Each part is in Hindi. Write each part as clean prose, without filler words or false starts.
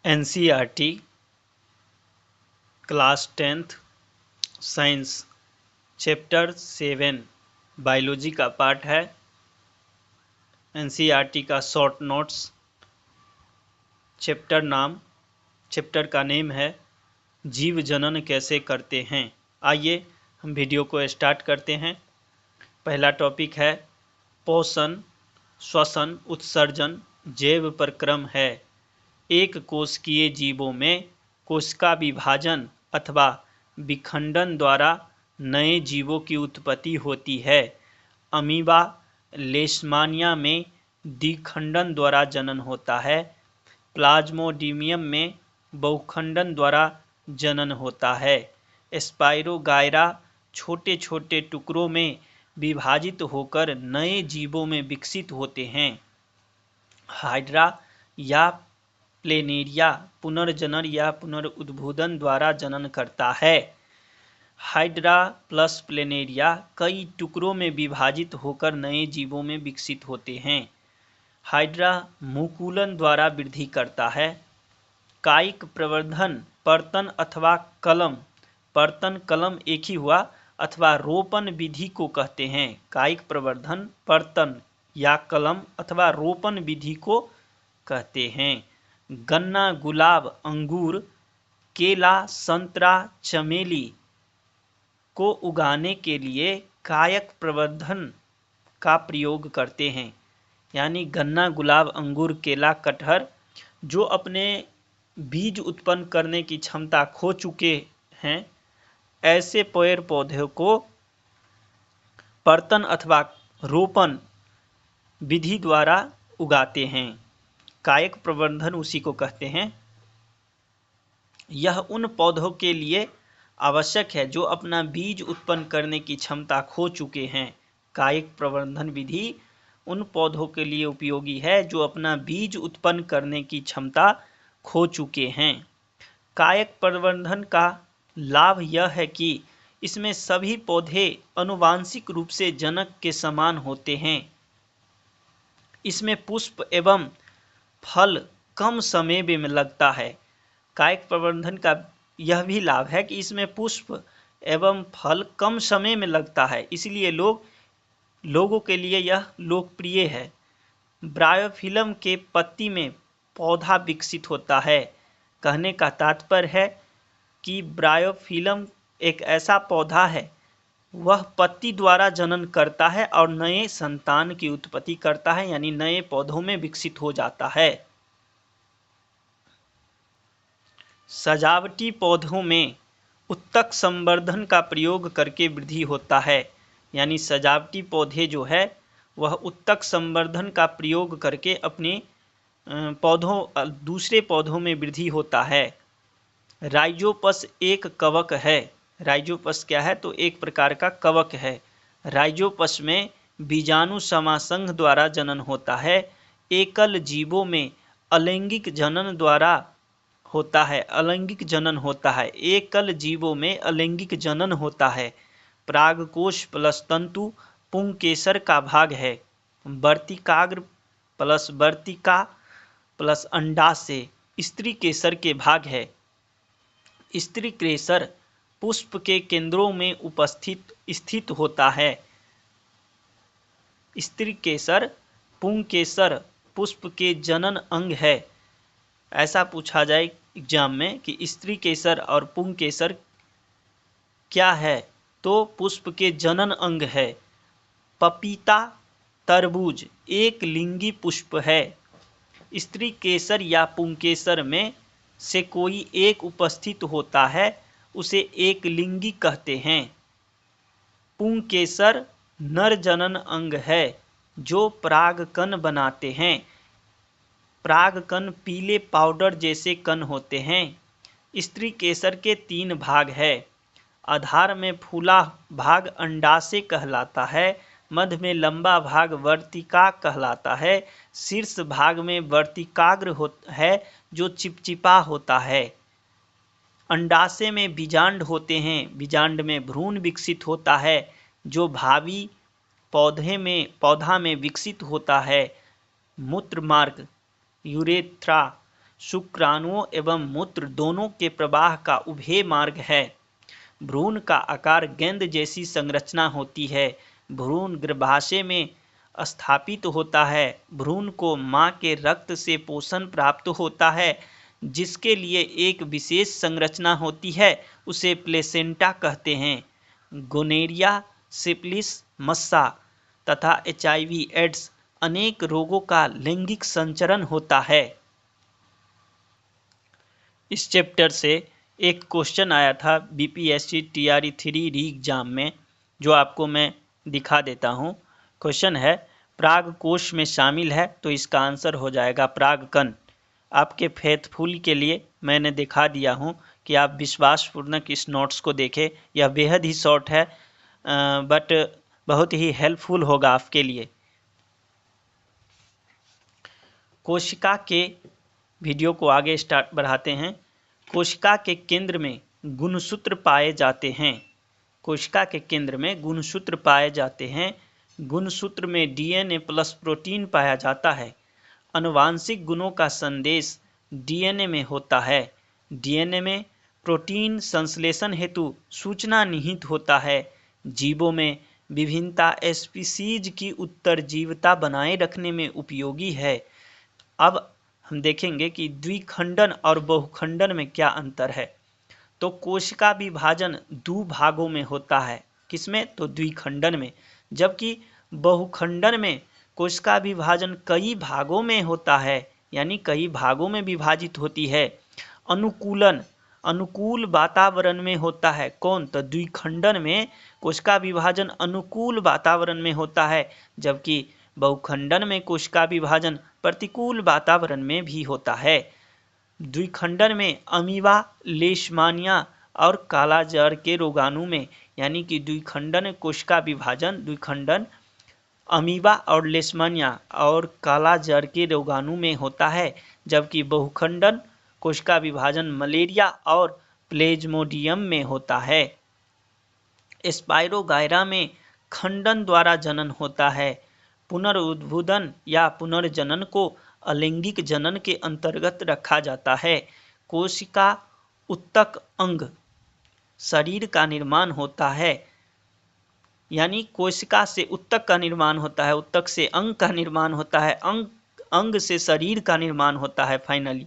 NCERT class 10th science chapter 7 biology का पार्ट है। NCERT का शॉर्ट नोट्स। चैप्टर का नेम है जीव जनन कैसे करते हैं। आइए हम वीडियो को स्टार्ट करते हैं। पहला टॉपिक है पोषण, श्वसन, उत्सर्जन जैव प्रक्रम है। एक कोशिकीय जीवों में कोशिका विभाजन अथवा विखंडन द्वारा नए जीवों की उत्पत्ति होती है। अमीबा, लेशमानिया में द्विखंडन द्वारा जनन होता है। प्लाज्मोडियम में बहुखंडन द्वारा जनन होता है। स्पाइरोगायरा छोटे छोटे टुकड़ों में विभाजित होकर नए जीवों में विकसित होते हैं। हाइड्रा या प्लेनेरिया पुनर्जनन या पुनरुद्भूदन द्वारा जनन करता है। हाइड्रा प्लस प्लेनेरिया कई टुकड़ों में विभाजित होकर नए जीवों में विकसित होते हैं। हाइड्रा मुकुलन द्वारा वृद्धि करता है। कायिक प्रवर्धन पर्तन अथवा कलम, पर्तन कलम एक ही हुआ, अथवा रोपण विधि को कहते हैं। कायिक प्रवर्धन पर्तन या कलम अथवा रोपण विधि को कहते हैं। गन्ना, गुलाब, अंगूर, केला, संतरा, चमेली को उगाने के लिए कायिक प्रवर्धन का प्रयोग करते हैं। यानी गन्ना, गुलाब, अंगूर, केला, कटहर जो अपने बीज उत्पन्न करने की क्षमता खो चुके हैं, ऐसे पेड़ पौधे को पर्तन अथवा रोपण विधि द्वारा उगाते हैं। कायिक प्रवर्धन उसी को कहते हैं। यह उन पौधों के लिए आवश्यक है जो अपना बीज उत्पन्न करने की क्षमता खो चुके हैं। कायिक प्रवर्धन विधि उन पौधों के लिए उपयोगी है जो अपना बीज उत्पन्न करने की क्षमता खो चुके हैं। कायिक प्रवर्धन का लाभ यह है कि इसमें सभी पौधे आनुवांशिक रूप से जनक के समान होते हैं। इसमें पुष्प एवं फल कम समय में लगता है। कायिक प्रवर्धन का यह भी लाभ है कि इसमें पुष्प एवं फल कम समय में लगता है, इसलिए लोगों के लिए यह लोकप्रिय है। ब्रायोफिल्म के पत्ती में पौधा विकसित होता है। कहने का तात्पर्य है कि ब्रायोफिल्म एक ऐसा पौधा है, वह पत्ती द्वारा जनन करता है और नए संतान की उत्पत्ति करता है, यानी नए पौधों में विकसित हो जाता है। सजावटी पौधों में उत्तक संवर्धन का प्रयोग करके वृद्धि होता है। यानी सजावटी पौधे जो है वह उत्तक संवर्धन का प्रयोग करके अपने दूसरे पौधों में वृद्धि होता है। राइजोपस एक कवक है। राइजोपस क्या है? तो एक प्रकार का कवक है। राइजोपस में बीजाणु समासंघ द्वारा जनन होता है। एकल जीवों में अलैंगिक जनन द्वारा होता है। अलैंगिक जनन होता है। एकल जीवों में अलैंगिक जनन होता है। परागकोश प्लस तंतु पुंकेसर का भाग है। वर्तिकाग्र प्लस वर्तिका प्लस अंडाशय स्त्री केसर के भाग है। स्त्री केसर पुष्प के केंद्रों में स्थित होता है। स्त्री केसर पुंकेसर पुष्प के जनन अंग है। ऐसा पूछा जाए एग्जाम में कि स्त्री केसर और पुंकेसर क्या है, तो पुष्प के जनन अंग है। पपीता, तरबूज एक लिंगी पुष्प है। स्त्री केसर या पुंकेसर में से कोई एक उपस्थित होता है, उसे एक लिंगी कहते हैं। पुंकेसर नर जनन अंग है जो परागकण बनाते हैं। परागकण पीले पाउडर जैसे कण होते हैं। स्त्री केसर के 3 भाग है। आधार में फूला भाग अंडाशय कहलाता है। मध्य में लंबा भाग वर्तिका कहलाता है। शीर्ष भाग में वर्तिकाग्र है जो चिपचिपा होता है। अंडाशय में बीजांड होते हैं। बीजांड में भ्रूण विकसित होता है जो भावी पौधा में विकसित होता है। मूत्र मार्ग यूरेथ्रा शुक्राणुओं एवं मूत्र दोनों के प्रवाह का उभय मार्ग है। भ्रूण का आकार गेंद जैसी संरचना होती है। भ्रूण गर्भाशय में स्थापित होता है। भ्रूण को मां के रक्त से पोषण प्राप्त होता है, जिसके लिए एक विशेष संरचना होती है, उसे प्लेसेंटा कहते हैं। गोनेरिया, सिफिलिस, मस्सा तथा HIV एड्स अनेक रोगों का लैंगिक संचरण होता है। इस चैप्टर से एक क्वेश्चन आया था BPSC TRE 3 री एग्जाम में, जो आपको मैं दिखा देता हूँ। क्वेश्चन है पराग कोश में शामिल है, तो इसका आंसर हो जाएगा परागकण। आपके फेथफुल के लिए मैंने दिखा दिया हूँ कि आप विश्वासपूर्वक इस नोट्स को देखें। यह बेहद ही शॉर्ट है, बट बहुत ही हेल्पफुल होगा आपके लिए। कोशिका के वीडियो को आगे बढ़ाते हैं। कोशिका के केंद्र में गुणसूत्र पाए जाते हैं। कोशिका के केंद्र में गुणसूत्र पाए जाते हैं। गुणसूत्र में DNA प्लस प्रोटीन पाया जाता है। आनुवांशिक गुणों का संदेश DNA में होता है। DNA में प्रोटीन संश्लेषण हेतु सूचना निहित होता है। जीवों में विभिन्नता स्पीशीज की उत्तरजीविता बनाए रखने में उपयोगी है। अब हम देखेंगे कि द्विखंडन और बहुखंडन में क्या अंतर है। तो कोशिका विभाजन दो भागों में होता है। किसमें? तो द्विखंडन में। जबकि बहुखंडन में कोशिका विभाजन कई भागों में होता है, यानी कई भागों में विभाजित होती है। अनुकूलन अनुकूल वातावरण में होता है। कौन? तो द्विखंडन में कोशिका विभाजन अनुकूल वातावरण में होता है, जबकि बहुखंडन में कोशिका विभाजन प्रतिकूल वातावरण में भी होता है। द्विखंडन में अमीबा, लेशमानिया और कालाजार के रोगाणु में, यानी कि द्विखंडन कोशिका विभाजन द्विखंडन अमीबा और लेशमानिया और कालाजार के रोगाणु में होता है, जबकि बहुखंडन कोशिका विभाजन मलेरिया और प्लेज्मोडियम में होता है। स्पाइरोगायरा में खंडन द्वारा जनन होता है। पुनरुद्भूदन या पुनर्जनन को अलैंगिक जनन के अंतर्गत रखा जाता है। कोशिका उत्तक अंग शरीर का निर्माण होता है, यानी कोशिका से उत्तक का निर्माण होता है, उत्तक से अंग का निर्माण होता है, अंग से शरीर का निर्माण होता है। फाइनली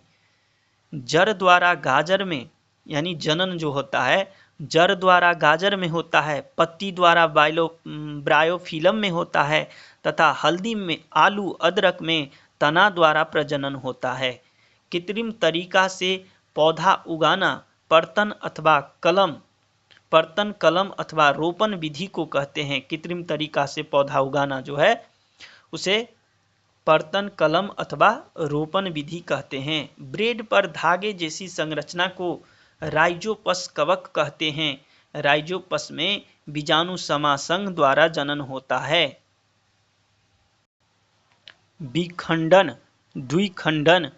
जड़ द्वारा गाजर में, यानी जनन जो होता है जड़ द्वारा गाजर में होता है, पत्ती द्वारा ब्रायोफिलम में होता है तथा हल्दी में, आलू, अदरक में तना द्वारा प्रजनन होता है। कृत्रिम तरीका से पौधा उगाना पर्तन कलम अथवा रोपण विधि को कहते हैं। कृत्रिम तरीका से पौधा उगाना जो है उसे पर्तन कलम अथवा रोपण विधि कहते हैं। ब्रेड पर धागे जैसी संरचना को राइजोपस कवक कहते हैं। राइजोपस में बीजाणु समासंग द्वारा जनन होता है। विखंडन, द्विखंडन,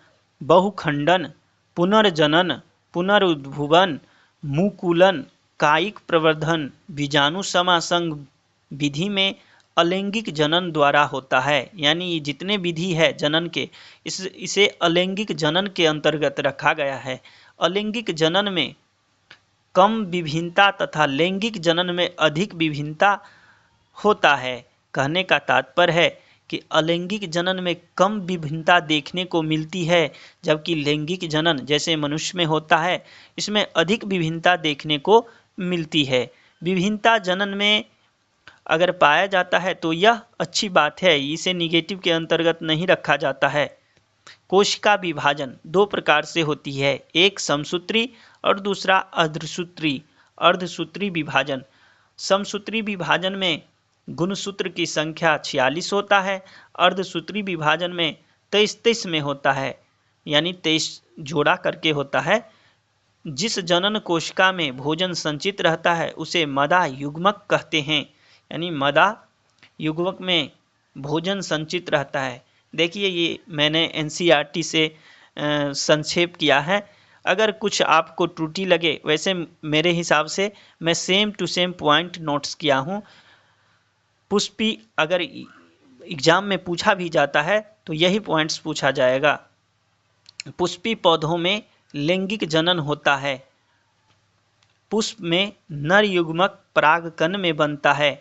बहुखंडन, पुनर्जनन, पुनरुद्भवन, मुकुलन, कायिक प्रवर्धन बीजाणु समासंग विधि में अलैंगिक जनन द्वारा होता है। यानी ये जितने विधि है जनन के, इसे अलैंगिक जनन के अंतर्गत रखा गया है। अलैंगिक जनन में कम विभिन्नता तथा लैंगिक जनन में अधिक विभिन्नता होता है। कहने का तात्पर्य है कि अलैंगिक जनन में कम विभिन्नता देखने को मिलती है, जबकि लैंगिक जनन जैसे मनुष्य में होता है इसमें अधिक विभिन्नता देखने को मिलती है। विभिन्नता जनन में अगर पाया जाता है तो यह अच्छी बात है, इसे निगेटिव के अंतर्गत नहीं रखा जाता है। कोशिका विभाजन दो प्रकार से होती है, एक समसूत्री और दूसरा अर्धसूत्री विभाजन। समसूत्री विभाजन में गुणसूत्र की संख्या 46 होता है। अर्धसूत्री विभाजन में 23 में होता है, यानी 23 जोड़ा करके होता है। जिस जनन कोशिका में भोजन संचित रहता है उसे मदा युग्मक कहते हैं, यानी मदा युग्मक में भोजन संचित रहता है। देखिए ये मैंने NCERT से संक्षेप किया है। अगर कुछ आपको त्रुटि लगे, वैसे मेरे हिसाब से मैं same to same point notes किया हूँ। पुष्पी अगर एग्जाम में पूछा भी जाता है तो यही पॉइंट्स पूछा जाएगा। पुष्पी पौधों में लैंगिक जनन होता है। पुष्प में नर युग्मक परागकण में बनता है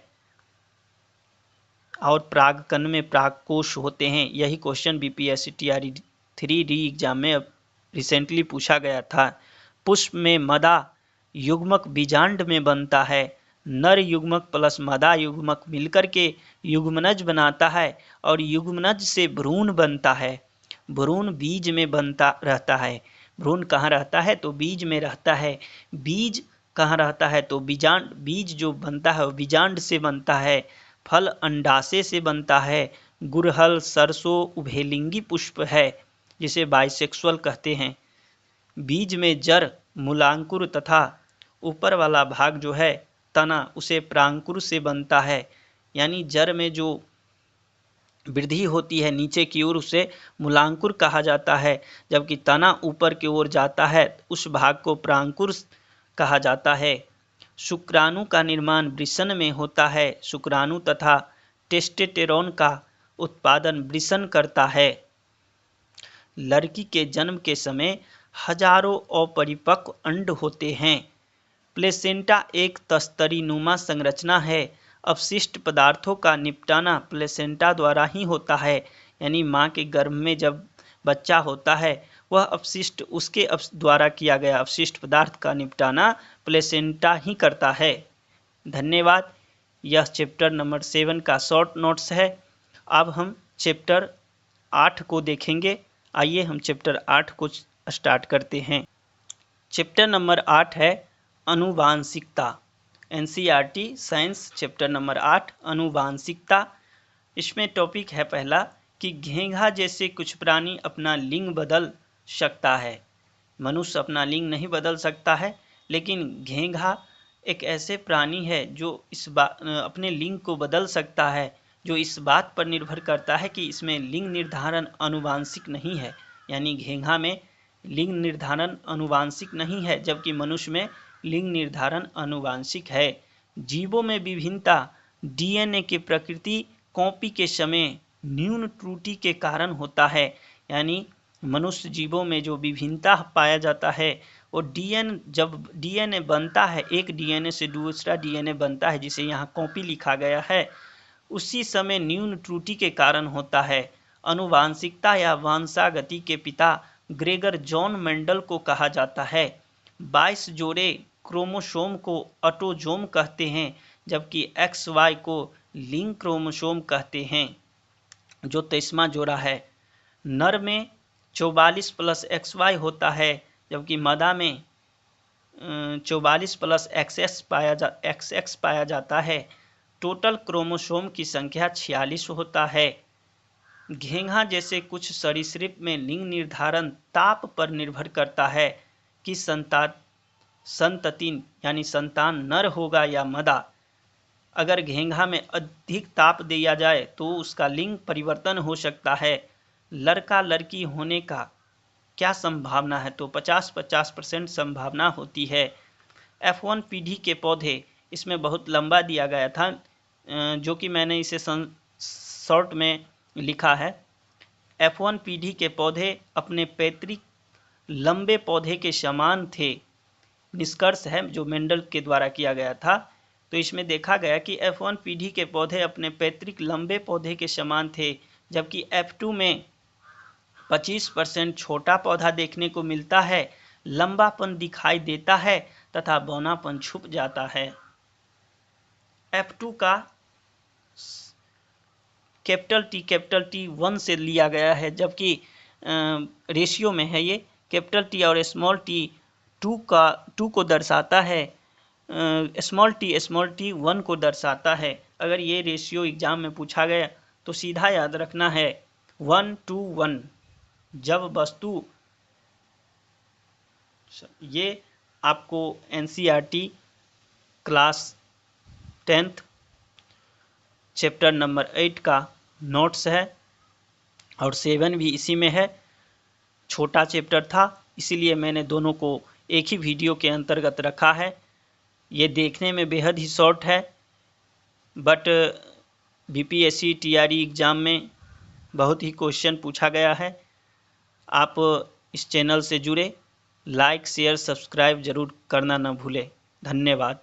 और परागकण में परागकोश होते हैं। यही question BPSC TRE 3D exam में अब रिसेंटली पूछा गया था। पुष्प में मदा युग्मक बीजांड में बनता है। नर युग्मक प्लस मदा युग्मक मिलकर के युग्मनज बनाता है और युग्मनज से भ्रूण बनता है। भ्रूण बीज में बनता रहता है। भ्रूण कहाँ रहता है? तो बीज में रहता है। बीज कहाँ रहता है? तो बीजांड, बीज जो बनता है वो बीजांड से बनता है। फल अंडाशय से बनता है। गुड़हल, सरसों उभयलिंगी पुष्प है जिसे बाइसेक्सुअल कहते हैं। बीज में जड़, मूलांकुर तथा ऊपर वाला भाग जो है तना उसे प्रांकुर से बनता है। यानी जड़ में जो वृद्धि होती है नीचे की ओर उसे मूलांकुर कहा जाता है, जबकि तना ऊपर की ओर जाता है उस भाग को प्रांकुर कहा जाता है। शुक्राणु का निर्माण वृषण में होता है। शुक्राणु तथा टेस्टोस्टेरोन का उत्पादन वृषण करता है। लड़की के जन्म के समय हजारों अपरिपक्व अंड होते हैं। प्लेसेंटा एक तस्तरीनुमा संरचना है। अपशिष्ट पदार्थों का निपटाना प्लेसेंटा द्वारा ही होता है। यानी माँ के गर्भ में जब बच्चा होता है वह अपशिष्ट उसके द्वारा किया गया अपशिष्ट पदार्थ का निपटाना प्लेसेंटा ही करता है। धन्यवाद। यह चैप्टर नंबर 7 का शॉर्ट नोट्स है। अब हम चैप्टर 8 को देखेंगे। आइए हम चैप्टर 8 को स्टार्ट करते हैं। चैप्टर नंबर 8 है अनुवांशिकता। एनसीईआरटी साइंस चैप्टर नंबर 8 अनुवांशिकता। इसमें टॉपिक है पहला कि घेंघा जैसे कुछ प्राणी अपना लिंग बदल सकता है। मनुष्य अपना लिंग नहीं बदल सकता है, लेकिन घेंघा एक ऐसे प्राणी है जो अपने लिंग को बदल सकता है, जो इस बात पर निर्भर करता है कि इसमें लिंग निर्धारण अनुवांशिक नहीं है। यानी घेंघा में लिंग निर्धारण अनुवांशिक नहीं है, जबकि मनुष्य में लिंग निर्धारण अनुवांशिक है। जीवों में विभिन्नता डीएनए की प्रकृति कॉपी के समय न्यून त्रुटि के कारण होता है। यानी मनुष्य जीवों में जो विभिन्नता पाया जाता है वो जब डीएनए बनता है, एक डीएनए से दूसरा डीएनए बनता है जिसे यहाँ कॉपी लिखा गया है, उसी समय न्यून त्रुटि के कारण होता है। अनुवांशिकता या वंशागति के पिता ग्रेगर जॉन मेंडल को कहा जाता है। 22 जोड़े क्रोमोसोम को ऑटोजोम कहते हैं, जबकि XY को लिंक क्रोमोसोम कहते हैं, जो 23वां जोड़ा है। नर में 44 प्लस XY होता है, जबकि मादा में 44 प्लस XX पाया जाता है। टोटल क्रोमोसोम की संख्या 46 होता है। घेंघा जैसे कुछ सरीसृप में लिंग निर्धारण ताप पर निर्भर करता है कि संतति यानी संतान नर होगा या मादा। अगर घेंघा में अधिक ताप दिया जाए तो उसका लिंग परिवर्तन हो सकता है। लड़का लड़की होने का क्या संभावना है? तो 50-50% संभावना होती है। F1 पीढ़ी के पौधे, इसमें बहुत लंबा दिया गया था जो कि मैंने इसे शॉर्ट में लिखा है। F1 पीढ़ी के पौधे अपने पैतृक लंबे पौधे के समान थे। निष्कर्ष है जो मेंडल के द्वारा किया गया था। तो इसमें देखा गया कि F1 पीढ़ी के पौधे अपने पैतृक लंबे पौधे के समान थे, जबकि F2 में 25% छोटा पौधा देखने को मिलता है, लंबापन दिखाई देता है तथा बौनापन छुप जाता है। F2 का कैपिटल टी 1 से लिया गया है, जबकि रेशियो में है ये। कैपिटल टी और स्मॉल टी 2 को दर्शाता है, स्मॉल टी 1 को दर्शाता है। अगर ये रेशियो एग्जाम में पूछा गया तो सीधा याद रखना है 1:1। जब वस्तु, ये आपको NCERT class 10th chapter number 8 का नोट्स है और 7 भी इसी में है। छोटा चैप्टर था इसीलिए मैंने दोनों को एक ही वीडियो के अंतर्गत रखा है। ये देखने में बेहद ही शॉर्ट है, बट बीपीएससी टीआरई एग्ज़ाम में बहुत ही क्वेश्चन पूछा गया है। आप इस चैनल से जुड़े। लाइक शेयर सब्सक्राइब जरूर करना न भूलें। धन्यवाद।